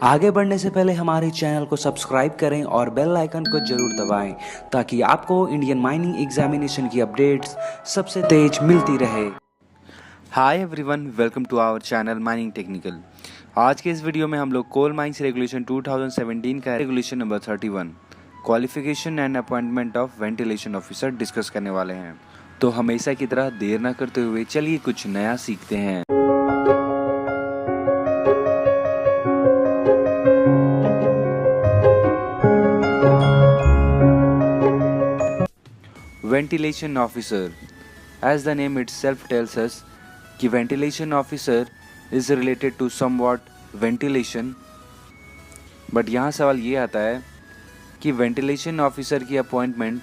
आगे बढ़ने से पहले हमारे चैनल को सब्सक्राइब करें और बेल आइकन को जरूर दबाएं ताकि आपको इंडियन माइनिंग एग्जामिनेशन की अपडेट्स सबसे तेज मिलती रहे। Hi everyone, welcome to our channel mining technical. आज के इस वीडियो में हम लोग कोल माइंस रेगुलेशन 2017 का regulation number 31 qualification and appointment of ventilation officer discuss करने वाले हैं। तो हमेशा की तरह देर न करते हुए चलिए कुछ नया सीखते हैं। Ventilation officer, as the name itself tells us कि ventilation officer is related to somewhat ventilation, but यहाँ सवाल ये आता है कि वेंटिलेशन ऑफिसर की अपॉइंटमेंट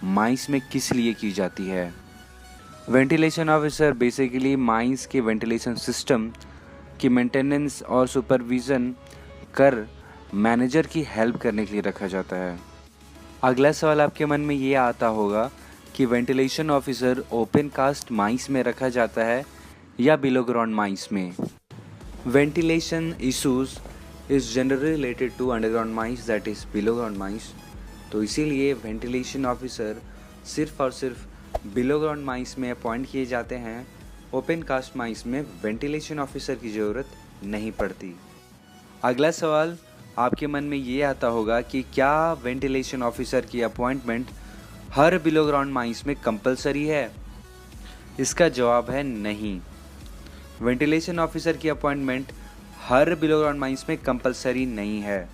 माइंस में किस लिए की जाती है। वेंटिलेशन ऑफिसर बेसिकली माइंस के वेंटिलेशन सिस्टम की मेंटेनेंस और सुपरविज़न कर मैनेजर की हेल्प करने के लिए रखा जाता है। अगला सवाल आपके मन में ये आता होगा कि ventilation officer open cast mines में रखा जाता है या बिलो ग्राउंड माइंस में। Ventilation issues is generally related to underground mines, that is below ground mines. तो इसीलिए वेंटिलेशन ऑफिसर सिर्फ और सिर्फ बिलो ग्राउंड माइंस में अपॉइंट किए जाते हैं। ओपन कास्ट माइंस में वेंटिलेशन ऑफिसर की ज़रूरत नहीं पड़ती। अगला सवाल आपके मन में ये आता होगा कि क्या वेंटिलेशन ऑफिसर की अपॉइंटमेंट हर बिलो ग्राउंड माइंस में कंपलसरी है। इसका जवाब है नहीं। वेंटिलेशन ऑफिसर की अपॉइंटमेंट हर बिलो ग्राउंड माइंस में कंपलसरी नहीं है।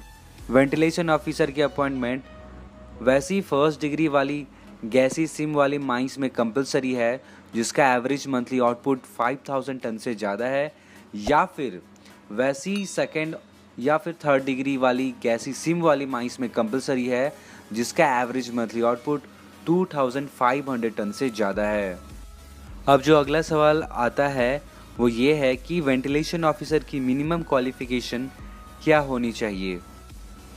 वेंटिलेशन ऑफिसर की अपॉइंटमेंट वैसी फर्स्ट डिग्री वाली गैसी सिम वाली माइंस में कंपलसरी है जिसका एवरेज मंथली आउटपुट 5000 टन से ज़्यादा है, या फिर वैसी सेकेंड या फिर थर्ड डिग्री वाली गैसी सिम वाली माइंस में कंपलसरी है जिसका एवरेज मंथली आउटपुट 2500 टन से ज़्यादा है। अब जो अगला सवाल आता है वो ये है कि वेंटिलेशन ऑफिसर की मिनिमम क्वालिफ़िकेशन क्या होनी चाहिए।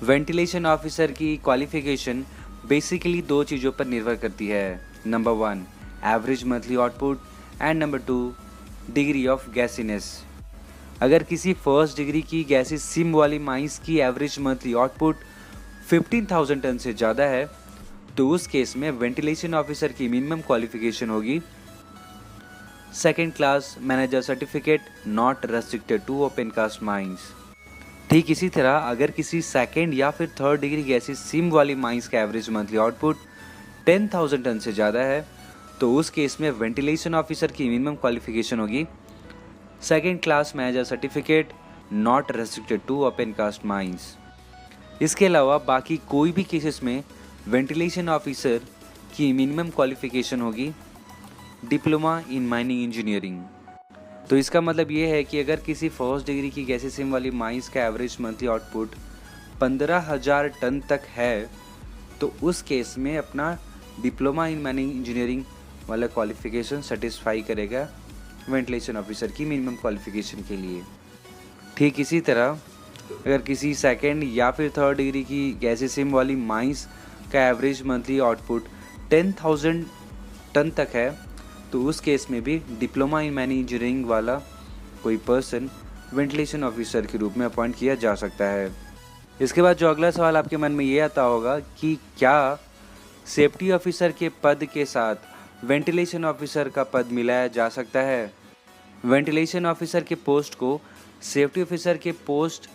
वेंटिलेशन ऑफिसर की क्वालिफ़िकेशन बेसिकली दो चीज़ों पर निर्भर करती है। Number 1 average monthly output and number 2 degree of gassiness. अगर किसी फर्स्ट डिग्री की गैसी सिम वाली माइंस की एवरेज मंथली आउटपुट 15,000 टन से ज़्यादा है तो उस केस में वेंटिलेशन ऑफिसर की मिनिमम क्वालिफिकेशन होगी second class manager certificate not restricted to open cast mines. ठीक इसी तरह अगर किसी सेकेंड या फिर थर्ड डिग्री गैसी सिम वाली माइंस का एवरेज मंथली आउटपुट 10,000 टन से ज़्यादा है तो उस केस में वेंटिलेशन ऑफिसर की मिनिमम क्वालिफिकेशन होगी second class manager certificate not restricted to open cast mines. इसके अलावा बाकी कोई भी केसेस में वेंटिलेशन ऑफिसर की मिनिमम क्वालिफिकेशन होगी डिप्लोमा इन माइनिंग इंजीनियरिंग। तो इसका मतलब ये है कि अगर किसी फर्स्ट डिग्री की गैसी सिम वाली माइंस का एवरेज मंथली आउटपुट 15,000 टन तक है तो उस केस में अपना डिप्लोमा इन माइनिंग इंजीनियरिंग वाला क्वालिफिकेशन सेटिस्फाई करेगा वेंटिलेशन ऑफिसर की मिनिमम क्वालिफिकेशन के लिए। ठीक इसी तरह अगर किसी सेकेंड या फिर थर्ड डिग्री की गैसी सिम वाली माइंस का एवरेज मंथली आउटपुट 10,000 टन तक है तो उस केस में भी डिप्लोमा इन माइनिंग इंजीनियरिंग वाला कोई पर्सन वेंटिलेशन ऑफिसर के रूप में अपॉइंट किया जा सकता है। इसके बाद जो अगला सवाल आपके मन में ये आता होगा कि क्या सेफ्टी ऑफिसर के पद के साथ वेंटिलेशन ऑफिसर का पद मिलाया जा सकता है। वेंटिलेशन ऑफिसर के पोस्ट को सेफ्टी ऑफिसर के पोस्ट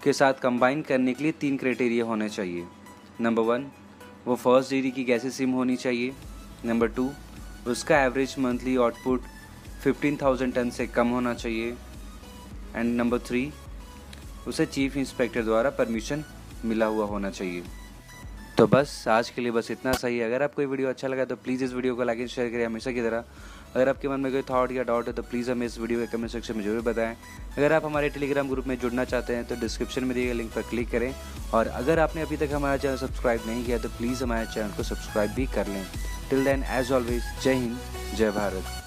के साथ कंबाइन करने के लिए 3 क्राइटेरिया होने चाहिए। नंबर 1 वो फर्स्ट डिग्री की गैसी सिम होनी चाहिए। नंबर 2 उसका एवरेज मंथली आउटपुट 15,000 टन से कम होना चाहिए। एंड नंबर 3 उसे चीफ इंस्पेक्टर द्वारा परमिशन मिला हुआ होना चाहिए। तो बस आज के लिए बस इतना सही है। अगर आपको ये वीडियो अच्छा लगा तो प्लीज़ इस वीडियो को लाइक एंड शेयर करें हमेशा की तरह। अगर आपके मन में कोई थॉट या डाउट है तो प्लीज़ हमें इस वीडियो के कमेंट सेक्शन में जरूर बताएं। अगर आप हमारे टेलीग्राम ग्रुप में जुड़ना चाहते हैं तो डिस्क्रिप्शन में दिए गए लिंक पर क्लिक करें। और अगर आपने अभी तक हमारा चैनल सब्सक्राइब नहीं किया तो प्लीज़ हमारे चैनल को सब्सक्राइब भी कर लें। टिल देन एज ऑलवेज जय हिंद जय भारत।